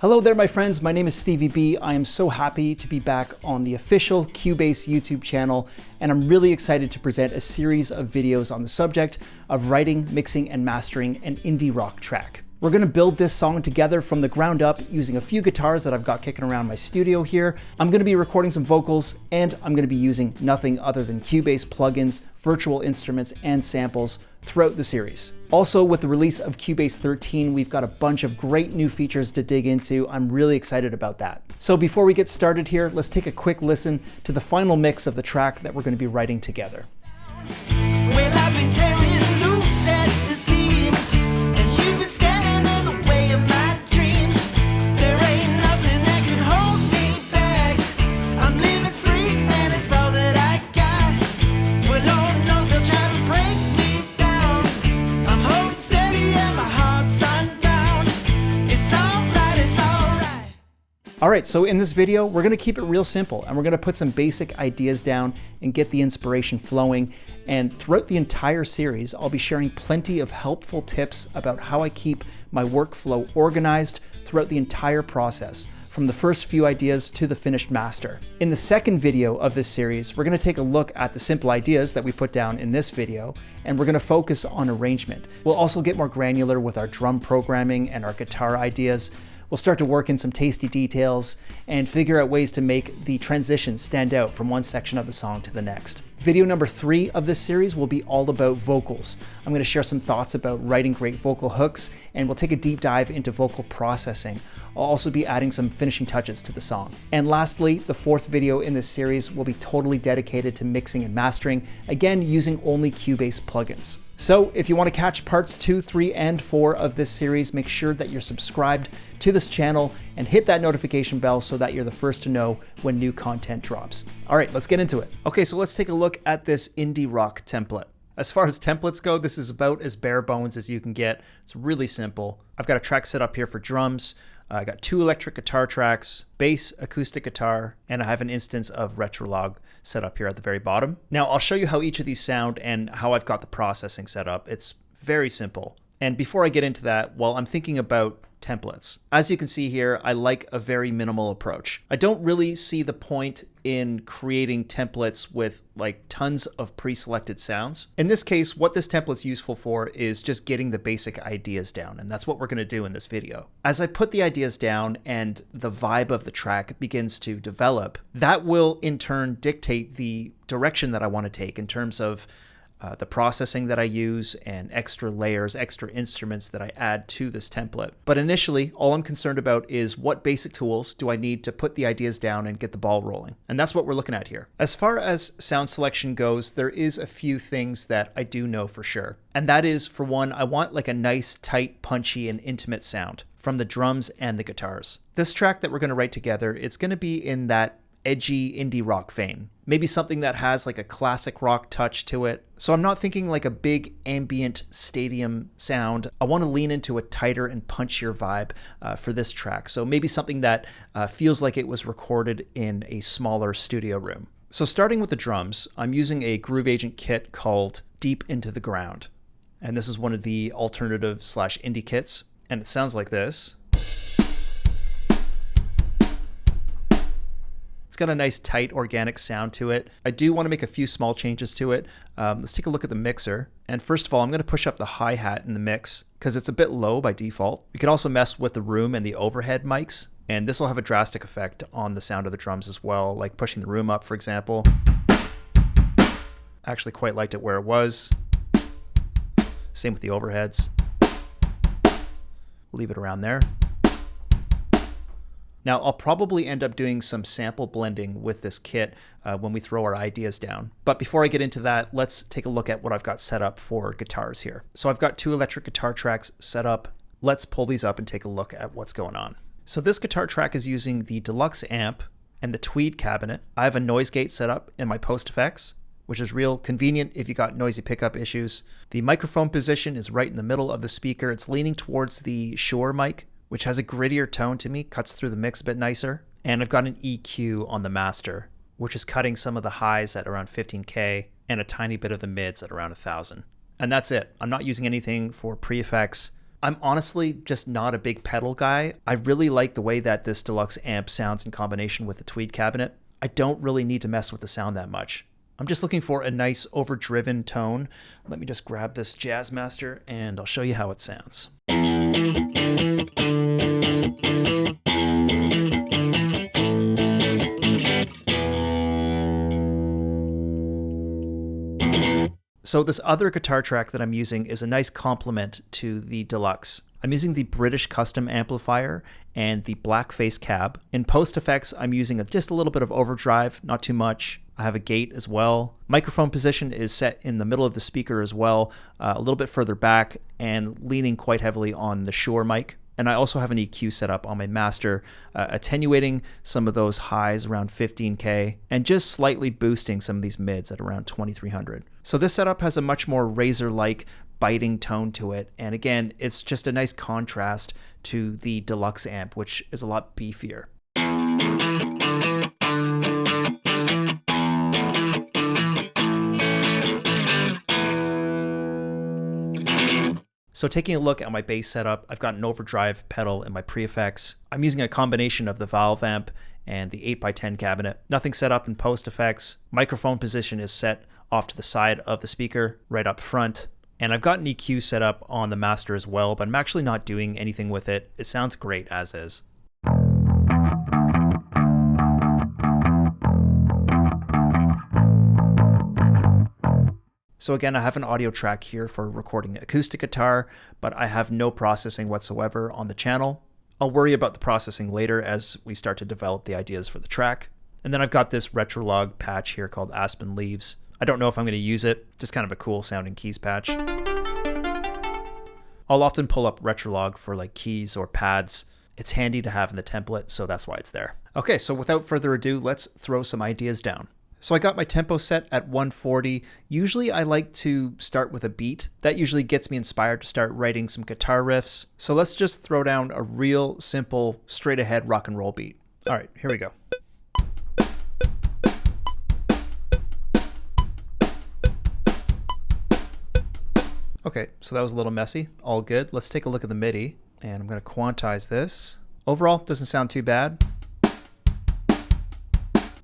Hello there, my friends. My name is Stevie B. I am so happy to be back on the official Cubase YouTube channel, and I'm really excited to present a series of videos on the subject of writing, mixing, and mastering an indie rock track. We're going to build this song together from the ground up using a few guitars that I've got kicking around my studio here. I'm going to be recording some vocals, and I'm going to be using nothing other than Cubase plugins, virtual instruments, and samples throughout the series. Also, with the release of Cubase 13, we've got a bunch of great new features to dig into. I'm really excited about that. So before we get started here, let's take a quick listen to the final mix of the track that we're going to be writing together. Well, I've been tearing loose at the seams, and you've been standing in the way of my dreams. There ain't nothing that can hold me back. I'm living free, and it's all that I got. Well, Lord knows they'll try to break me down. I'm holding steady, and my heart's unbound. It's alright, it's alright. Alright, so in this video, we're going to keep it real simple, and we're going to put some basic ideas down and get the inspiration flowing. And throughout the entire series, I'll be sharing plenty of helpful tips about how I keep my workflow organized throughout the entire process, from the first few ideas to the finished master. In the second video of this series, we're going to take a look at the simple ideas that we put down in this video, and we're going to focus on arrangement. We'll also get more granular with our drum programming and our guitar ideas. We'll start to work in some tasty details and figure out ways to make the transitions stand out from one section of the song to the next. Video number 3 of this series will be all about vocals. I'm going to share some thoughts about writing great vocal hooks, and we'll take a deep dive into vocal processing. I'll also be adding some finishing touches to the song. And lastly, the 4th video in this series will be totally dedicated to mixing and mastering, again using only Cubase plugins. So if you want to catch parts 2, 3, and 4 of this series, make sure that you're subscribed to this channel and hit that notification bell so that you're the first to know when new content drops. All right, let's get into it. Okay, so let's take a look at this indie rock template. As far as templates go, this is about as bare bones as you can get. It's really simple. I've got a track set up here for drums. I got 2 electric guitar tracks, bass, acoustic guitar, and I have an instance of Retrolog set up here at the very bottom. Now I'll show you how each of these sound and how I've got the processing set up. It's very simple. And before I get into that, well, I'm thinking about templates. As you can see here, I like a very minimal approach. I don't really see the point in creating templates with like tons of pre-selected sounds. In this case, what this template's useful for is just getting the basic ideas down, and that's what we're going to do in this video. As I put the ideas down and the vibe of the track begins to develop, that will in turn dictate the direction that I want to take in terms of the processing that I use and extra layers, extra instruments that I add to this template. But initially, all I'm concerned about is what basic tools do I need to put the ideas down and get the ball rolling. And that's what we're looking at here. As far as sound selection goes, there is a few things that I do know for sure. And that is, for one, I want like a nice, tight, punchy, and intimate sound from the drums and the guitars. This track that we're going to write together, it's going to be in that edgy indie rock vein. Maybe something that has like a classic rock touch to it. So I'm not thinking like a big ambient stadium sound. I want to lean into a tighter and punchier vibe for this track. So maybe something that feels like it was recorded in a smaller studio room. So starting with the drums, I'm using a Groove Agent kit called Deep Into the Ground. And this is one of the alternative / indie kits. And it sounds like this. Got a nice tight organic sound to it. I do want to make a few small changes to it. Let's take a look at the mixer. And first of all, I'm going to push up the hi-hat in the mix because it's a bit low by default. We can also mess with the room and the overhead mics, and this will have a drastic effect on the sound of the drums as well, like pushing the room up, for example. Actually quite liked it where it was. Same with the overheads. Leave it around there. Now, I'll probably end up doing some sample blending with this kit when we throw our ideas down. But before I get into that, let's take a look at what I've got set up for guitars here. So I've got 2 electric guitar tracks set up. Let's pull these up and take a look at what's going on. So this guitar track is using the deluxe amp and the Tweed cabinet. I have a noise gate set up in my post effects, which is real convenient if you got noisy pickup issues. The microphone position is right in the middle of the speaker. It's leaning towards the Shure mic, which has a grittier tone to me, cuts through the mix a bit nicer. And I've got an EQ on the master, which is cutting some of the highs at around 15K and a tiny bit of the mids at around 1,000. And that's it. I'm not using anything for pre-effects. I'm honestly just not a big pedal guy. I really like the way that this deluxe amp sounds in combination with the Tweed cabinet. I don't really need to mess with the sound that much. I'm just looking for a nice overdriven tone. Let me just grab this Jazzmaster and I'll show you how it sounds. So this other guitar track that I'm using is a nice complement to the Deluxe. I'm using the British Custom amplifier and the Blackface cab. In post effects, I'm using just a little bit of overdrive, not too much. I have a gate as well. Microphone position is set in the middle of the speaker as well, a little bit further back and leaning quite heavily on the Shure mic. And I also have an EQ set up on my master, attenuating some of those highs around 15K and just slightly boosting some of these mids at around 2300. So this setup has a much more razor-like biting tone to it. And again, it's just a nice contrast to the Deluxe amp, which is a lot beefier. So taking a look at my bass setup, I've got an overdrive pedal in my pre-effects. I'm using a combination of the valve amp and the 8x10 cabinet. Nothing set up in post effects. Microphone position is set off to the side of the speaker, right up front. And I've got an EQ set up on the master as well, but I'm actually not doing anything with it. It sounds great as is. So again, I have an audio track here for recording acoustic guitar, but I have no processing whatsoever on the channel. I'll worry about the processing later as we start to develop the ideas for the track. And then I've got this Retrolog patch here called Aspen Leaves. I don't know if I'm going to use it, just kind of a cool sounding keys patch. I'll often pull up Retrolog for like keys or pads. It's handy to have in the template, so that's why it's there. Okay, so without further ado, let's throw some ideas down. So I got my tempo set at 140. Usually I like to start with a beat. That usually gets me inspired to start writing some guitar riffs. So let's just throw down a real simple, straight ahead rock and roll beat. All right, here we go. Okay, so that was a little messy. All good. Let's take a look at the MIDI, and I'm going to quantize this. Overall, doesn't sound too bad.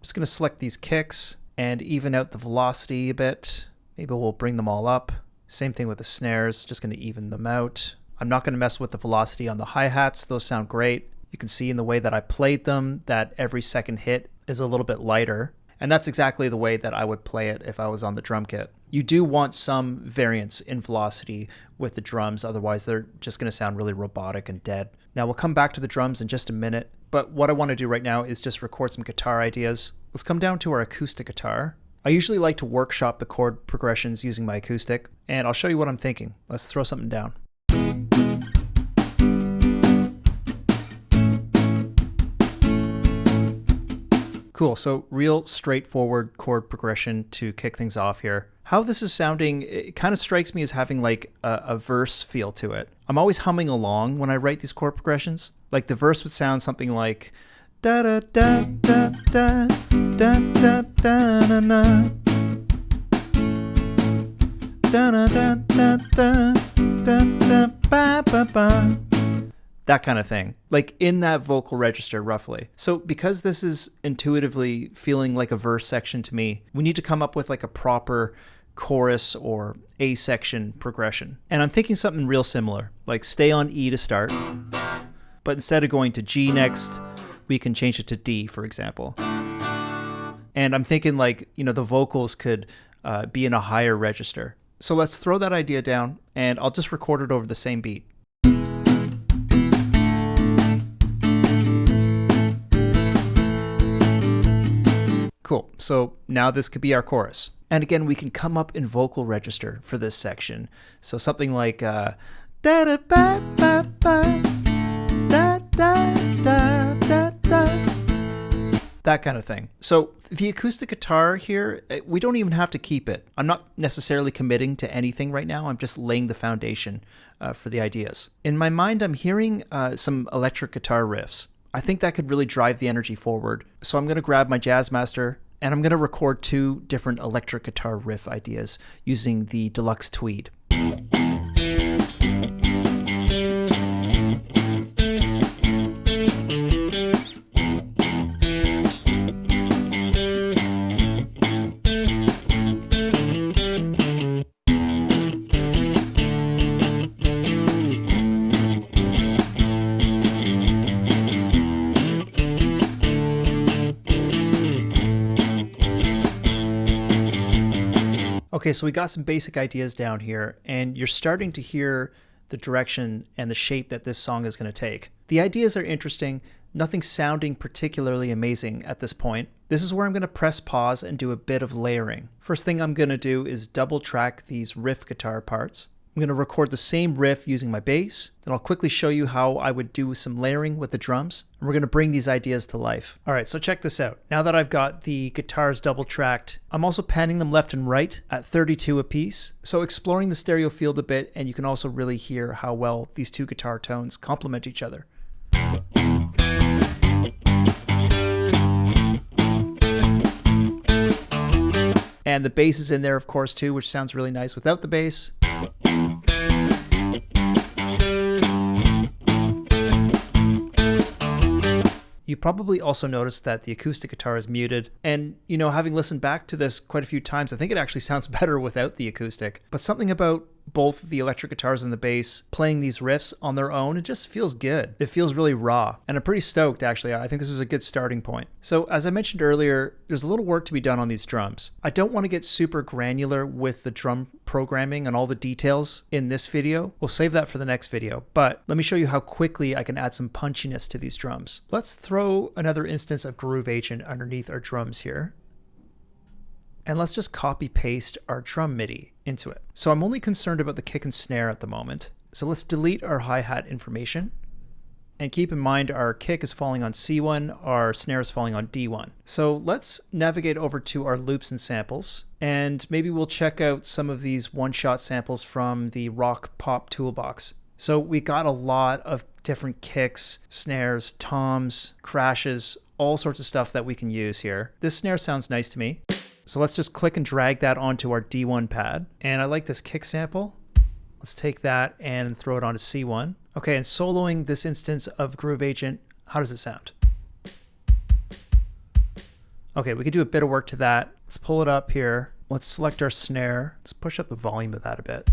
Just going to select these kicks and even out the velocity a bit. Maybe we'll bring them all up. Same thing with the snares, just going to even them out. I'm not going to mess with the velocity on the hi-hats. Those sound great. You can see in the way that I played them that every second hit is a little bit lighter. And that's exactly the way that I would play it if I was on the drum kit. You do want some variance in velocity with the drums, otherwise they're just going to sound really robotic and dead. Now we'll come back to the drums in just a minute, but what I want to do right now is just record some guitar ideas. Let's come down to our acoustic guitar. I usually like to workshop the chord progressions using my acoustic, and I'll show you what I'm thinking. Let's throw something down. Cool, so real straightforward chord progression to kick things off here. How this is sounding, it kind of strikes me as having like a verse feel to it. I'm always humming along when I write these chord progressions. Like the verse would sound something like da da da da da da da da na na da da da da da da ba ba ba. That kind of thing, like in that vocal register roughly. So because this is intuitively feeling like a verse section to me, we need to come up with like a proper chorus or A section progression. And I'm thinking something real similar, like stay on E to start, but instead of going to G next, we can change it to D, for example. And I'm thinking like, you know, the vocals could be in a higher register. So let's throw that idea down and I'll just record it over the same beat. Cool, so now this could be our chorus. And again, we can come up in vocal register for this section. So something like da da ba ba ba da da da da da. That kind of thing. So the acoustic guitar here, we don't even have to keep it. I'm not necessarily committing to anything right now. I'm just laying the foundation for the ideas. In my mind, I'm hearing some electric guitar riffs. I think that could really drive the energy forward. So I'm going to grab my Jazzmaster and I'm going to record 2 different electric guitar riff ideas using the Deluxe Tweed. Okay, so we got some basic ideas down here, and you're starting to hear the direction and the shape that this song is going to take. The ideas are interesting, nothing sounding particularly amazing at this point. This is where I'm going to press pause and do a bit of layering. First thing I'm going to do is double track these riff guitar parts. I'm going to record the same riff using my bass. Then I'll quickly show you how I would do some layering with the drums. And we're going to bring these ideas to life. All right, so check this out. Now that I've got the guitars double tracked, I'm also panning them left and right at 32 a piece. So exploring the stereo field a bit, and you can also really hear how well these two guitar tones complement each other. And the bass is in there, of course, too, which sounds really nice without the bass. You probably also noticed that the acoustic guitar is muted. And, you know, having listened back to this quite a few times, I think it actually sounds better without the acoustic. But something about both the electric guitars and the bass playing these riffs on their own, it just feels good. It feels really raw. And I'm pretty stoked, actually. I think this is a good starting point. So as I mentioned earlier, there's a little work to be done on these drums. I don't want to get super granular with the drum programming and all the details in this video. We'll save that for the next video. But let me show you how quickly I can add some punchiness to these drums. Let's throw another instance of Groove Agent underneath our drums here. And let's just copy paste our drum MIDI into it. So I'm only concerned about the kick and snare at the moment. So let's delete our hi-hat information. And keep in mind our kick is falling on C1, our snare is falling on D1. So let's navigate over to our loops and samples. And maybe we'll check out some of these one-shot samples from the Rock Pop Toolbox. So we got a lot of different kicks, snares, toms, crashes, all sorts of stuff that we can use here. This snare sounds nice to me. So let's just click and drag that onto our D1 pad. And I like this kick sample. Let's take that and throw it onto C1. Okay, and soloing this instance of Groove Agent, how does it sound? Okay, we can do a bit of work to that. Let's pull it up here. Let's select our snare. Let's push up the volume of that a bit.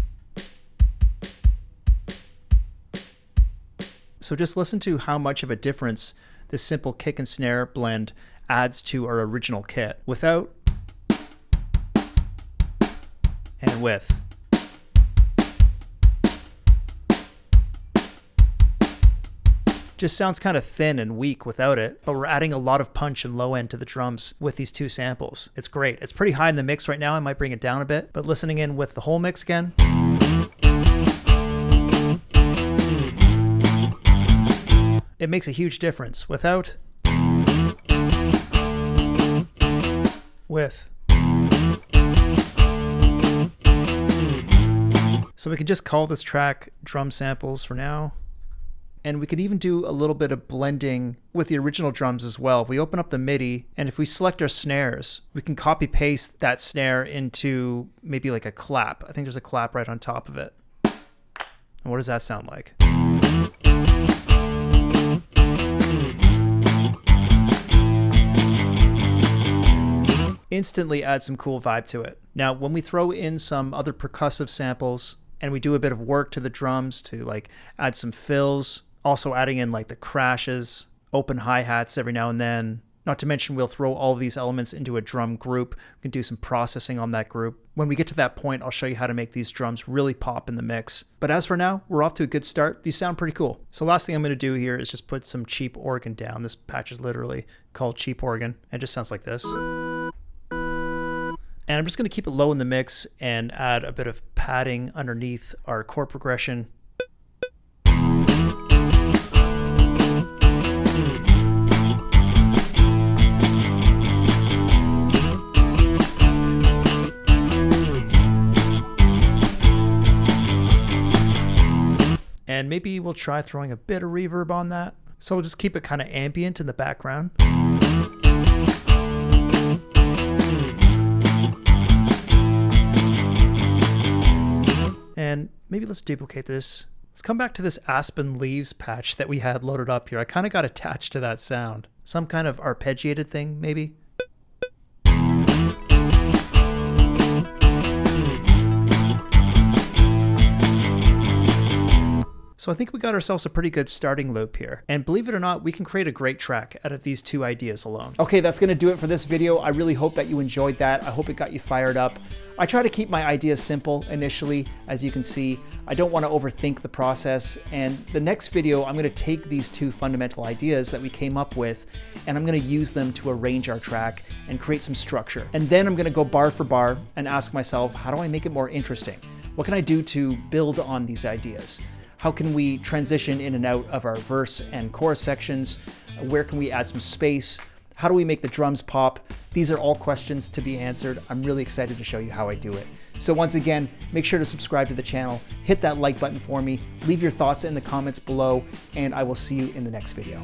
So just listen to how much of a difference this simple kick and snare blend adds to our original kit without and with. Just sounds kind of thin and weak without it, but we're adding a lot of punch and low end to the drums with these two samples. It's great. It's pretty high in the mix right now. I might bring it down a bit, but listening in with the whole mix again. It makes a huge difference without, with. So we can just call this track drum samples for now. And we could even do a little bit of blending with the original drums as well. If we open up the MIDI and if we select our snares, we can copy paste that snare into maybe like a clap. I think there's a clap right on top of it. And what does that sound like? Instantly add some cool vibe to it. Now, when we throw in some other percussive samples and we do a bit of work to the drums to like add some fills, also adding in like the crashes, open hi-hats every now and then, not to mention we'll throw all of these elements into a drum group. We can do some processing on that group. When we get to that point, I'll show you how to make these drums really pop in the mix. But as for now, we're off to a good start. These sound pretty cool. So last thing I'm going to do here is just put some cheap organ down. This patch is literally called cheap organ. It just sounds like this. And I'm just going to keep it low in the mix and add a bit of padding underneath our chord progression. And maybe we'll try throwing a bit of reverb on that. So we'll just keep it kind of ambient in the background. And maybe let's duplicate this. Let's come back to this Aspen Leaves patch that we had loaded up here. I kind of got attached to that sound. Some kind of arpeggiated thing, maybe. So I think we got ourselves a pretty good starting loop here. And believe it or not, we can create a great track out of these 2 ideas alone. Okay, that's gonna do it for this video. I really hope that you enjoyed that. I hope it got you fired up. I try to keep my ideas simple initially, as you can see. I don't want to overthink the process. And the next video, I'm going to take these 2 fundamental ideas that we came up with, and I'm going to use them to arrange our track and create some structure. And then I'm going to go bar for bar and ask myself, how do I make it more interesting? What can I do to build on these ideas? How can we transition in and out of our verse and chorus sections? Where can we add some space? How do we make the drums pop? These are all questions to be answered. I'm really excited to show you how I do it. So once again, make sure to subscribe to the channel, hit that like button for me, leave your thoughts in the comments below, and I will see you in the next video.